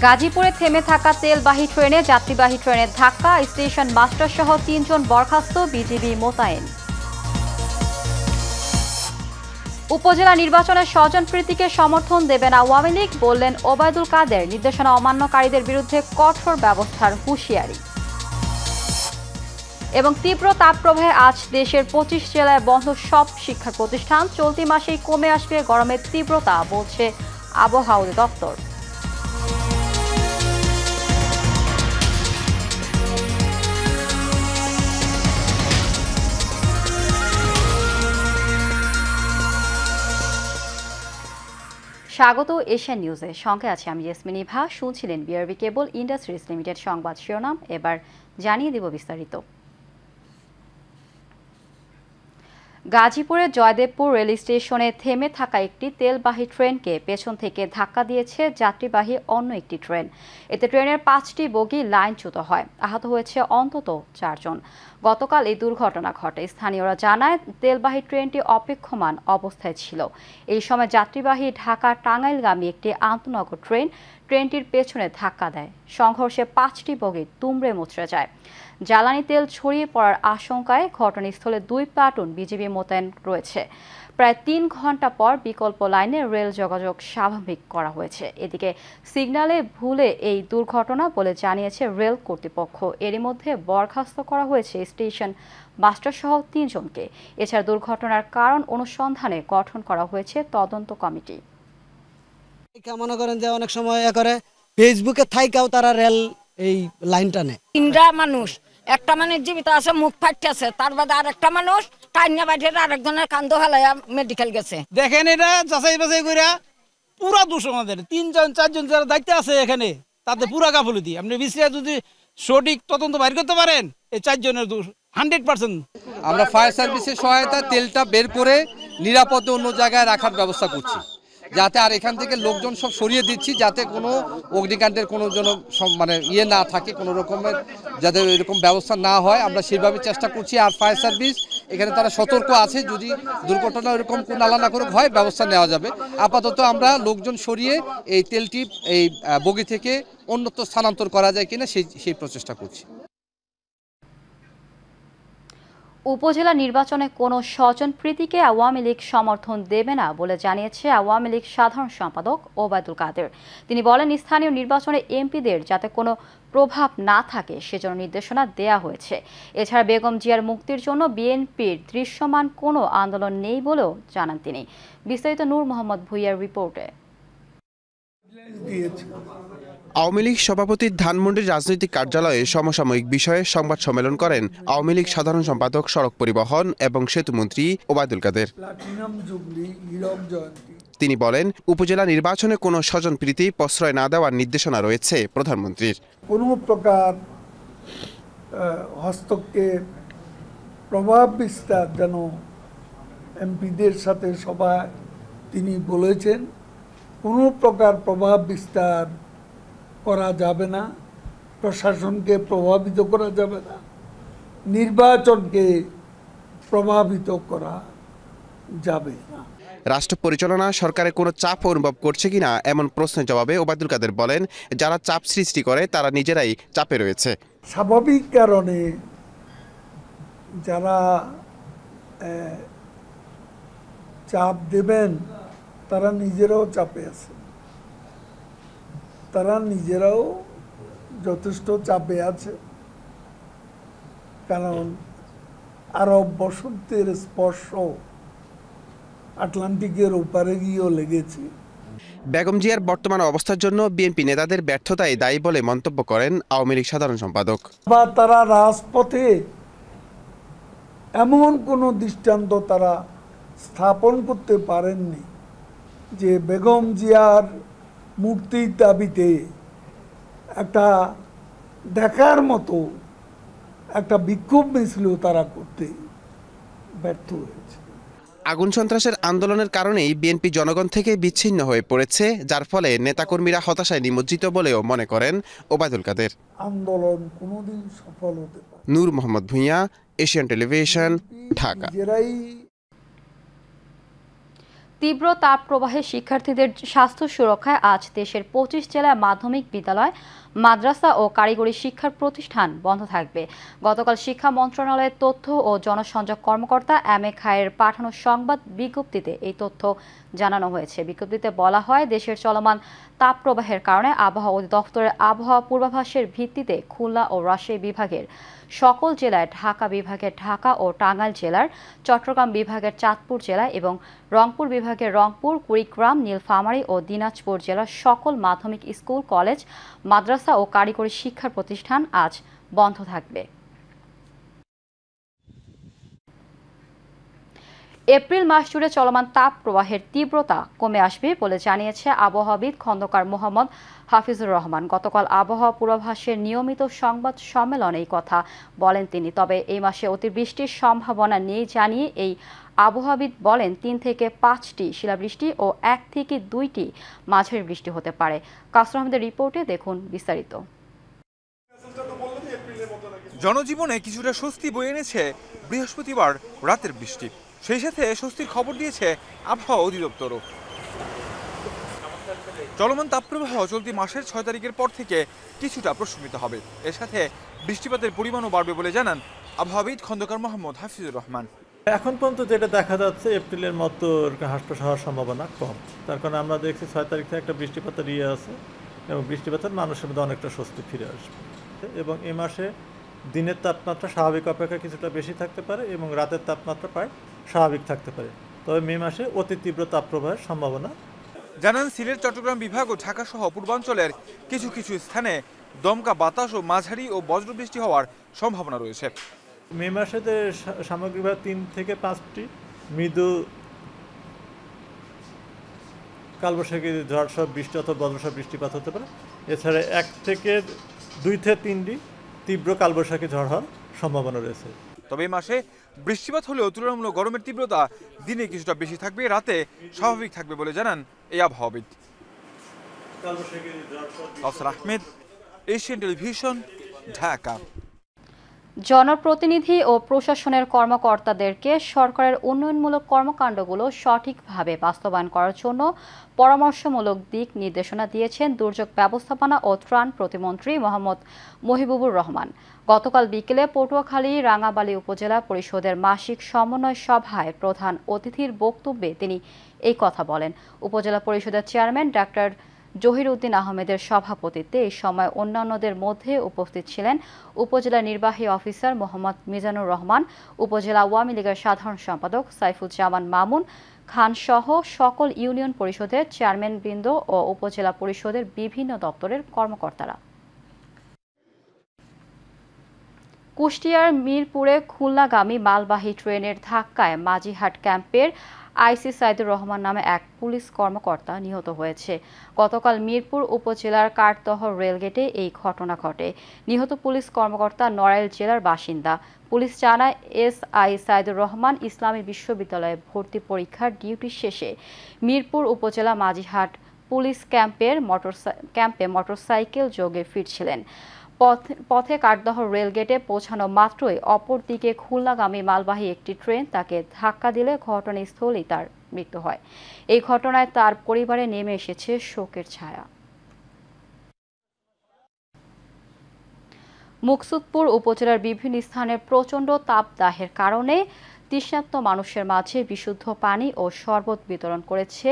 গাজীপুরে থেমে থাকা তেলবাহী ট্রেনে যাত্রীবাহী ট্রেনের ধাক্কা, স্টেশন মাস্টার সহ ৩ জন বরখাস্ত, বিজিবি মোতায়েন। উপজেলা নির্বাচনে স্বজনপ্রীতিকে সমর্থন দেবেন আওয়ামী লীগ, বললেন ওবায়দুল কাদের। নির্দেশনা অমান্যকারীদের বিরুদ্ধে কঠোর ব্যবস্থার হুঁশিয়ারি। এবং তীব্র তাপপ্রবাহে আজ দেশের ২৫ জেলায় বন্ধ সব শিক্ষা প্রতিষ্ঠান। চলতি মাসেই কমে আসবে গরমের তীব্রতা, বলছে আবহাওয়া অধিদপ্তর। স্বাগত এশিয়ান নিউজে, সঙ্গে আছে আমি জেসমিন ইভা। শুনছিলেন বিআরবি কেবল ইন্ডাস্ট্রিজ লিমিটেড সংবাদ শিরোনাম, এবার জানিয়ে দেব বিস্তারিত। গাজীপুরের জয়দেবপুর রেল স্টেশনে থেমে থাকা একটি তেলবাহী ট্রেনকে পেছন থেকে ধাক্কা দিয়েছে যাত্রীবাহী অন্য একটি ট্রেন। এতে ট্রেনের ৫টি বগি লাইনচ্যুত হয়, আহত হয়েছে অন্তত ৪ জন। গতকাল এই দুর্ঘটনা ঘটে। স্থানীয়রা জানায়, তেলবাহী ট্রেনটি অপেক্ষমান অবস্থায় ছিল। এই সময় যাত্রীবাহী ঢাকা টাঙ্গাইলগামী একটি আন্তনগর ট্রেনটির পেছনে ধাক্কা দেয়। সংঘর্ষে 5টি বগি দুমড়ে মুচড়ে যায়। জ্বালানি তেল ছড়িয়ে পড়ার আশঙ্কায় ঘটনাস্থলে 2 প্লাটুন বিজিবি মোতায়েন রয়েছে। প্রায় 3 ঘন্টা পর বিকল্প লাইনে রেল যোগাযোগ স্বাভাবিক করা হয়েছে। এদিকে সিগন্যালে ভুলে এই দুর্ঘটনা বলে জানিয়েছে রেল কর্তৃপক্ষ। এরই মধ্যে বরখাস্ত করা হয়েছে স্টেশন মাস্টার সহ 3 জনকে। এছাড়া দুর্ঘটনার কারণ অনুসন্ধানে গঠন করা হয়েছে তদন্ত কমিটি। মনে করেন যে অনেক সময় করে ফেসবুকে থাইকাও তারা রেল এই লাইনটা নেয়। 3টা মানুষ, একটা মানুষ জীবিত আছে, মুখ ফাটতে আছে, তার বাদে আর একটা মানুষ টাইনা বাইরে আরেকজনের কান্দ ফেলাইয়া মেডিকেল গেছে। দেখেন এটা যাচাই বাছাই করে পুরা দোষ আমাদের 3 জন 4 জন যারা দায়িত্ব আছে এখানে, তাদের পুরা গাফিলতি। আপনি বিশ্লেষণ যদি সঠিক তদন্ত বাইর করতে পারেন, এই 4 জনের দোষ 100%। আমরা ফায়ার সার্ভিসের সহায়তা তেলটা বের করে নিরাপদে অন্য জায়গায় রাখার ব্যবস্থা করছি, যাতে আর এখান থেকে লোকজন সব সরিয়ে দিচ্ছি, যাতে কোনো অগ্নিকাণ্ডের কোনো যেন মানে না থাকে, কোনো রকমের যাতে এরকম ব্যবস্থা না হয়, আমরা সেইভাবে চেষ্টা করছি। আর ফায়ার সার্ভিস এখানে তারা সতর্ক আছে, যদি দুর্ঘটনা এরকম কোনো আলাদা করে হয় ব্যবস্থা নেওয়া যাবে। আপাতত আমরা লোকজন সরিয়ে এই তেলটি এই বগি থেকে অন্যত্র স্থানান্তর করা যায় কিনা সেই প্রচেষ্টা করছি। উপজেলা নির্বাচনে কোনো স্বজনপ্রীতিকে আওয়ামী লীগ সমর্থন দেবে না বলে জানিয়েছে আওয়ামী লীগ সাধারণ সম্পাদক ওবায়দুল কাদের। তিনি বলেন, স্থানীয় নির্বাচনে এমপিদের যাতে কোনো প্রভাব না থাকে সেজন্য নির্দেশনা দেয়া হয়েছে। এছাড়া বেগম জিয়ার মুক্তির জন্য বিএনপির দৃশ্যমান কোনো আন্দোলন নেই বলেও জানান তিনি। বিস্তারিত নূর মোহাম্মদ ভুইয়ার রিপোর্টে। আওয়ামী লীগ সভাপতির ধানমন্ডির রাজনৈতিক কার্যালয়ে সমসাময়িক বিষয়ে সংবাদ সম্মেলন করেন আওয়ামী লীগ সাধারণ সম্পাদক, সড়ক পরিবহন এবং সেতুমন্ত্রী ওবায়দুল কাদের। তিনি বলেন, উপজেলা নির্বাচনে কোনো স্বজনপ্রীতি প্রশ্রয় না দেওয়ার নির্দেশনা রয়েছে প্রধানমন্ত্রীর। কোনো প্রকার হস্তক্ষেপ, প্রভাব বিস্তার যেন এমপিদের সাথে সভায় তিনি বলেছেন, কোনো প্রকার প্রভাব বিস্তার করা যাবে না, প্রশাসনকে প্রভাবিত করা যাবে না, নির্বাচনকে প্রভাবিত করা যাবে না। রাষ্ট্র পরিচালনা সরকারের কোনো চাপ অনুভব করছে কিনা এমন প্রশ্নের জবাবে ওবায়দুল কাদের বলেন, যারা চাপ সৃষ্টি করে তারা নিজেরাই চাপে রয়েছে। স্বাভাবিক কারণে যারা চাপ দেবেন তারা নিজেরাও চাপে আছে, তারা নিজেরাও যথেষ্ট চাপে আছে, কারণ আরব বসন্তের স্পর্শ আটলান্টিকের ওপারে গিয়েও লেগেছে। বেগম জিয়ার বর্তমান অবস্থার জন্য বিএনপি নেতাদের ব্যর্থতাই দায়ী বলে মন্তব্য করেন আওয়ামী লীগ সাধারণ সম্পাদক। বা তারা রাজপথে এমন কোনো দৃষ্টান্ত তারা স্থাপন করতে পারেননি যে বেগম জিয়ার মুক্তির দাবিতে একটা দেখার মতো একটা বিক্ষোভ মিছিলও তারা করতে ব্যর্থ হয়েছে। আগুন সন্ত্রাসের আন্দোলনের কারণেই বিএনপি জনগণ থেকে বিচ্ছিন্ন হয়ে পড়েছে, যার ফলে নেতাকর্মীরা হতাশায় নিমজ্জিত বলেও মনে করেন ওবায়দুল কাদের। আন্দোলন কোনোদিন সফল হতে পারে। নূর মোহাম্মদ ভুঁইয়া, এশিয়ান টেলিভিশন, ঢাকা। তীব্র তাপপ্রবাহে শিক্ষার্থীদের স্বাস্থ্য সুরক্ষায় আজ দেশের 25 জেলায় মাধ্যমিক বিদ্যালয়, মাদ্রাসা ও কারিগরি শিক্ষার প্রতিষ্ঠান বন্ধ থাকবে। গতকাল শিক্ষা মন্ত্রণালয়ের তথ্য ও জনসংযোগ কর্মকর্তা এম এ খায়ের পাঠানো সংবাদ বিজ্ঞপ্তিতে এই তথ্য জানানো হয়েছে। বিজ্ঞপ্তিতে বলা হয়, দেশের চলমান তাপপ্রবাহের কারণে আবহাওয়া অধিদপ্তরের আবহাওয়া পূর্বাভাসের ভিত্তিতে খুলনা ও রাজশাহী বিভাগের সকল জেলায়, ঢাকা বিভাগের ঢাকা ও টাঙ্গাইল জেলার, চট্টগ্রাম বিভাগের চাঁদপুর জেলা এবং রংপুর বিভাগের রংপুর, কুড়িগ্রাম, নীলফামারী ও দিনাজপুর জেলার সকল মাধ্যমিক স্কুল, কলেজ, মাদ্রাসা ও কারিগরি শিক্ষার প্রতিষ্ঠান আজ বন্ধ থাকবে। এপ্রিল মাস জুড়ে চলমান তাপ প্রবাহের তীব্রতা কমে আসবে বলে জানিয়েছে আবহাওয়াবিদ খন্দকার মোহাম্মদ হাফিজুর রহমান। গতকাল আবহাওয়া পূর্বাভাসের নিয়মিত সংবাদ সম্মেলনে এই কথা বলেন তিনি। তবে এই মাসে অতিবৃষ্টির সম্ভাবনা নেই জানিয়ে এই আবহাওয়াবিদ বলেন, 3 থেকে 5টি শিলাবৃষ্টি ও 1 থেকে 2টি মাঝারি বৃষ্টি হতে পারে। কাসর আহমেদের রিপোর্টে দেখুন বিস্তারিত। জনজীবনে কিছুটা স্বস্তি বয়ে এনেছে বৃহস্পতিবার রাতের বৃষ্টি। সেই সাথে স্বস্তির খবর দিয়েছে আবহাওয়া অধিদপ্তরও। চলমান তাপপ্রবাহ চলতি মাসের 6 তারিখের পর থেকে কিছুটা প্রশমিত হবে। এর সাথে বৃষ্টিপাতের পরিমাণও বাড়বে বলে জানান আবহাওয়াবিদ খন্দকার মোহাম্মদ হাফিজুর রহমান। এখন পর্যন্ত যেটা দেখা যাচ্ছে, এপ্রিলের মতো হাঁসপাস হওয়ার সম্ভাবনা কম। তার কারণে আমরা দেখছি 6 তারিখ থেকে একটা বৃষ্টিপাতের আছে এবং বৃষ্টিপাতের মানুষের মধ্যে অনেকটা স্বস্তি ফিরে আসবে। এবং এই মাসে দিনের তাপমাত্রা স্বাভাবিক অপেক্ষা কিছুটা বেশি থাকতে পারে এবং রাতের তাপমাত্রা প্রায় স্বাভাবিক থাকতে পারে। তবে মে মাসে অতি তীব্র তাপপ্রবাহের সম্ভাবনা জানান সিলেট, চট্টগ্রাম বিভাগ ও ঢাকা সহ পূর্বাঞ্চলের কিছু কিছু স্থানে দমকা বাতাস ও মাঝারি ও বজ্রবৃষ্টি হওয়ার সম্ভাবনা রয়েছে। মে মাসে সামগ্রিকভাবে 3 থেকে 5টি মৃদু কালবৈশাখী ঝড় সহ বৃষ্টি অথবা বজ্রসহ বৃষ্টিপাত হতে পারে। এছাড়া 2 থেকে 3টি তীব্র কালবৈশাখী ঝড় হওয়ার সম্ভাবনা রয়েছে। তবে এই মাসে বৃষ্টিপাত হলেও তুলনামূলক গরমের তীব্রতা দিনে কিছুটা বেশি থাকবে, রাতে স্বাভাবিক থাকবে বলে জানান এই আবহাওয়াবিদ। কাসর আহমেদ, এশিয়ান টেলিভিশন, ঢাকা। জনপ্রতিনিধি ও প্রশাসনের কর্মকর্তাদেরকে সরকারের উন্নয়নমূলক কর্মকাণ্ডগুলো সঠিকভাবে বাস্তবায়ন করার জন্য পরামর্শমূলক দিক নির্দেশনা দিয়েছেন দুর্যোগ ব্যবস্থাপনা ও ত্রাণ প্রতিমন্ত্রী মোহাম্মদ মহিবুবুর রহমান। গতকাল বিকেলে পটুয়াখালী রাঙাবালী উপজেলা পরিষদের মাসিক সমন্বয় সভায় প্রধান অতিথির বক্তব্যে তিনি এই কথা বলেন। উপজেলা পরিষদের চেয়ারম্যান ডাক্তার জহির উদ্দিন আহমেদের সভাপতিত্বে এই সময় অন্যান্যদের মধ্যে উপস্থিত ছিলেন উপজেলা নির্বাহী অফিসার মোহাম্মদ মিজানুর রহমান, উপজেলা আওয়ামী লীগের সাধারণ সম্পাদক সাইফুজ্জামান মামুন খান সহ সকল ইউনিয়ন পরিষদের চেয়ারম্যানবৃন্দ ও উপজেলা পরিষদের বিভিন্ন দপ্তরের কর্মকর্তারা। কুষ্টিয়ার মিরপুরে খুলনাগামী মালবাহী ট্রেনের ধাক্কায় মাঝিহাট ক্যাম্পের আইসি সাইদুর রহমান নামে এক পুলিশ কর্মকর্তা নিহত হয়েছে। গতকাল মিরপুর উপজেলার কাঠদহ রেলগেটে এই ঘটনা ঘটে। নিহত পুলিশ কর্মকর্তা নড়াইল জেলার বাসিন্দা। পুলিশ জানায়, এসআই সাইদুর রহমান ইসলামী বিশ্ববিদ্যালয়ে ভর্তি পরীক্ষার ডিউটি শেষে মিরপুর উপজেলা মাঝিহাট পুলিশ ক্যাম্পে মোটরসাইকেল যোগে ফিরছিলেন। পথে কাঠদহ রেলগেটে পৌঁছানো মাত্রই অপরদিকে খুলনাগামী মালবাহী একটি ট্রেন তাকে ধাক্কা দিলে ঘটনাস্থলেই তার মৃত্যু হয়। এই ঘটনায় তার পরিবারে নেমে এসেছে শোকের ছায়া। মুকসুদপুর উপজেলার বিভিন্ন স্থানে প্রচণ্ড তাপদাহের কারণে তৃষ্ণার্ত মানুষের মাঝে বিশুদ্ধ পানি ও শরবত বিতরণ করেছে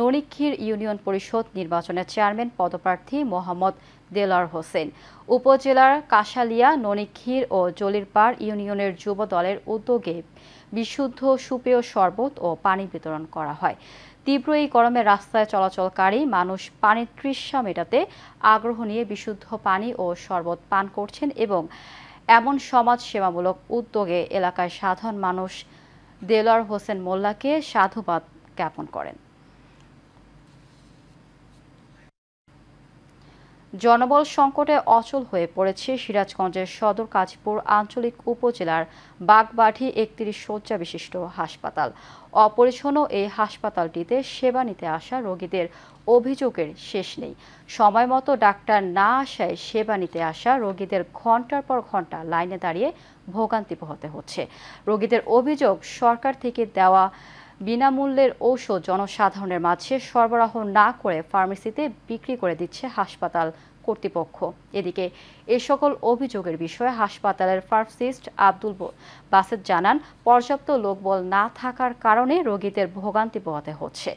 ননিক্ষীর ইউনিয়ন পরিষদ নির্বাচনের চেয়ারম্যান পদপ্রার্থী মোহাম্মদ দেলার হোসেন। উপজেলার কাশালিয়া, ননিক্ষীর ও জলিরপাড় ইউনিয়নের যুব দলের উদ্যোগে বিশুদ্ধ সুপেয় শরবত ও পানি বিতরণ করা হয়। তীব্র এই গরমে রাস্তায় চলাচলকারী মানুষ পানির তৃষ্ণা মেটাতে আগ্রহ নিয়ে বিশুদ্ধ পানি ও শরবত পান করছেন এবং এমন সমাজ সেবামূলক উদ্যোগে এলাকায় সাধারণ মানুষ দেলার হোসেন মোল্লাকে সাধুবাদ জ্ঞাপন করেন। জনবল সংকটে অচল হয়ে পড়েছে সিরাজগঞ্জের সদর কাজীপুর আঞ্চলিক উপজেলার বাগবাড়ি 31 শয্যা বিশিষ্ট হাসপাতাল। অপরিচ্ছন্ন এই হাসপাতালটিতে সেবা নিতে আসা রোগীদের অভিযোগের শেষ নেই। সময় মতো ডাক্তার না আসায় সেবা নিতে আসা রোগীদের ঘন্টার পর ঘন্টা লাইনে দাঁড়িয়ে ভোগান্তি পোহাতে হচ্ছে। রোগীদের অভিযোগ, সরকার থেকে দেওয়া বিনামূল্যের ঔষধ জনসাধারণের মাঝে সরবরাহ না করে ফার্মেসিতে বিক্রি করে দিচ্ছে হাসপাতাল কর্তৃপক্ষ। এদিকে এ সকল অভিযোগের বিষয়ে হাসপাতালের ফার্মাসিস্ট আব্দুল বাসেত জানান, পর্যাপ্ত লোকবল না থাকার কারণে রোগীদের ভোগান্তি পোহাতে হচ্ছে।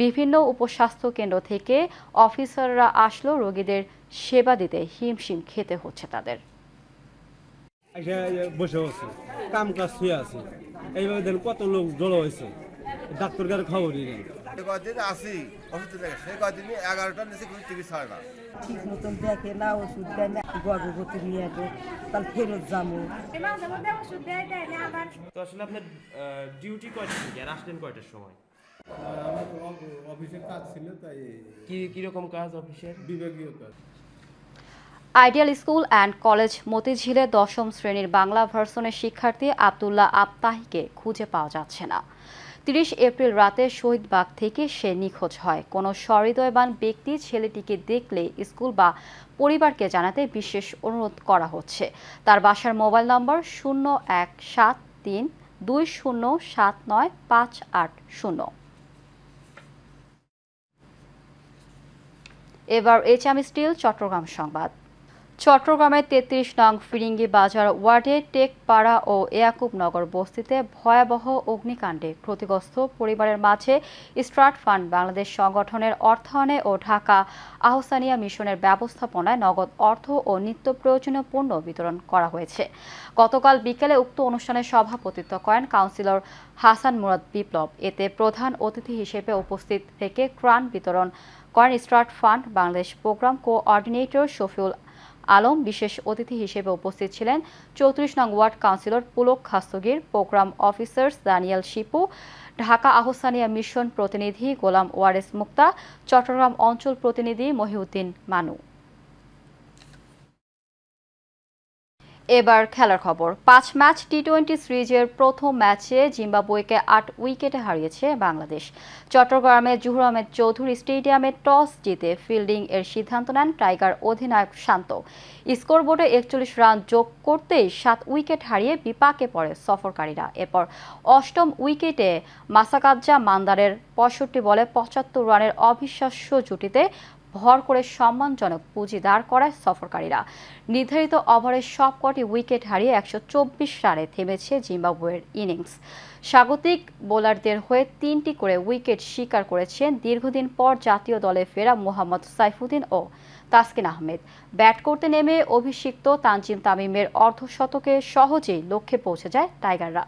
বিভিন্ন উপস্বাস্থ্য কেন্দ্র থেকে অফিসাররা আসলেও রোগীদের সেবা দিতে হিমশিম খেতে হচ্ছে তাদের। বসে আছে, কাম কাজ শুয়ে আছে, এইভাবে দেখেন কত লোক জড়ো হয়েছে, ডাক্তার কার খবরই নেই। কদিন আসি ওষুধ লেগে, সেই কদিন 11টার নিচে কোনো টিকিট ছাড়ে না, ঠিক মতন দেখে না, ওষুধ দেয় না, গর্ভবতী নিয়ে আসে, তাহলে ফেরত যাবো। তো আসলে আপনার ডিউটি কয়টা থেকে আর আসলেন কয়টার সময়? অফিসের কাজ ছিল, তাই। কিরকম কাজ অফিসের? বিভাগীয় কাজ। আইডিয়াল স্কুল অ্যান্ড কলেজ মতিঝিলে 10ম শ্রেণীর বাংলা ভার্সনের শিক্ষার্থী আব্দুল্লাহ আবতাহিকে খুঁজে পাওয়া যাচ্ছে না। 30 এপ্রিল রাতে শহীদবাগ থেকে সে নিখোঁজ হয়। কোনো সহৃদয়বান ব্যক্তি ছেলেটিকে দেখলে স্কুল বা পরিবারকে জানাতে বিশেষ অনুরোধ করা হচ্ছে। তার বাসার মোবাইল নম্বর 017320795880। এবার এইচএম স্টিল চট্টগ্রাম সংবাদ। চট্টগ্রামের 33 নং ফিরিঙ্গি বাজার ওয়ার্ডে টেকপাড়া ও ইয়াকুবনগর বস্তিতে ভয়াবহ অগ্নিকাণ্ডে ক্ষতিগ্রস্ত পরিবারের মাঝে স্ট্রাট ফান্ড বাংলাদেশ সংগঠনের অর্থায়নে ও ঢাকা আহসানিয়া মিশনের ব্যবস্থাপনায় নগদ অর্থ ও নিত্য প্রয়োজনীয় পণ্য বিতরণ করা হয়েছে। গতকাল বিকেলে উক্ত অনুষ্ঠানে সভাপতিত্ব করেন কাউন্সিলর হাসান মুরাদ বিপ্লব। এতে প্রধান অতিথি হিসেবে উপস্থিত থেকে ত্রাণ বিতরণ করেন start fund Bangladesh programme coordinator Shafiul Alam. বিশেষ অতিথি হিসেবে উপস্থিত ছিলেন 34 নং ward councillor Pulak Khastagir, programme officers Daniyal Shipu, Dhaka Ahsania mission প্রতিনিধি গোলাম ওয়ারেস মুক্তা, চট্টগ্রাম অঞ্চল প্রতিনিধি মহিউদ্দিন মানু। এবার খেলার খবর। 5 ম্যাচ টি20 সিরিজের প্রথম ম্যাচে জিম্বাবুয়েকে 8 উইকেটে হারিয়েছে বাংলাদেশ। চট্টগ্রামের জহুর আহমেদ চৌধুরী স্টেডিয়ামে টস জিতে ফিল্ডিং এর সিদ্ধান্ত নেন টাইগার অধিনায়ক শান্ত। স্কোরবোর্ডে 41 রান যোগ করতেই 7 উইকেট হারিয়ে বিপাকে পড়ে সফরকারীরা। এরপর 8ম উইকেটে মাসাকাজ্জা মান্দারের 65 বলে 75 রানের অবিশ্বাস্য জুটিতে ভর করে সম্মানজনক পুঁজি দাঁড় করায় সফরকারীরা। নির্ধারিত ওভারের সবকটি উইকেট হারিয়ে 124 রানে থেমেছে জিম্বাবুয়ের ইনিংস। স্বাগতিক বোলারদের হয়ে 3টি করে উইকেট শিকার করেছেন দীর্ঘদিন পর জাতীয় দলে ফেরা মোহাম্মদ সাইফুদ্দিন ও তাসকিন আহমেদ। ব্যাট করতে নেমে অভিষিক্ত তানজিম তামিমের অর্ধশতকে সহজেই লক্ষ্যে পৌঁছে যায় টাইগাররা।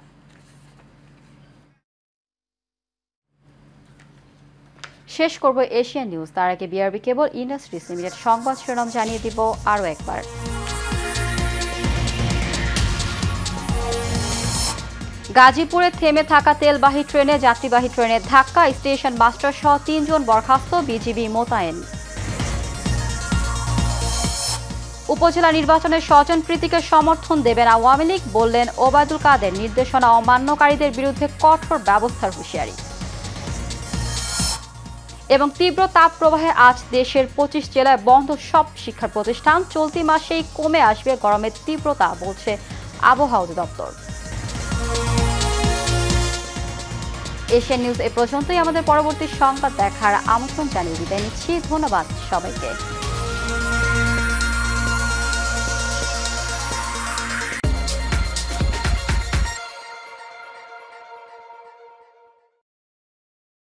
শেষ করব এশিয়ান নিউজ, তার আগে বিআরবি কেবল ইন্ডাস্ট্রিজ লিমিটেড সংবাদ শিরোনাম জানিয়ে দিব আরও একবার। গাজীপুরে থেমে থাকা তেলবাহী ট্রেনে যাত্রীবাহী ট্রেনের ধাক্কা, স্টেশন মাস্টার সহ 3 জন বরখাস্ত, বিজিবি মোতায়েন। উপজেলা নির্বাচনে স্বজনপ্রীতিকে সমর্থন দেবেন আওয়ামী লীগ, বললেন ওবায়দুল কাদের। নির্দেশনা অমান্যকারীদের বিরুদ্ধে কঠোর ব্যবস্থার হুঁশিয়ারি। এবং তীব্র তাপ প্রবাহে আজ দেশের 25 জেলায় বন্ধ সব শিক্ষা প্রতিষ্ঠান। চলতি মাসেই কমে আসবে গরমের তীব্রতা, বলছে আবহাওয়া অধিদপ্তর। এশিয়ান নিউজ এ পর্যন্তই। আমাদের পরবর্তী সংবাদ দেখার আমন্ত্রণ জানিয়ে বিদায় নিচ্ছি। ধন্যবাদ সবাইকে।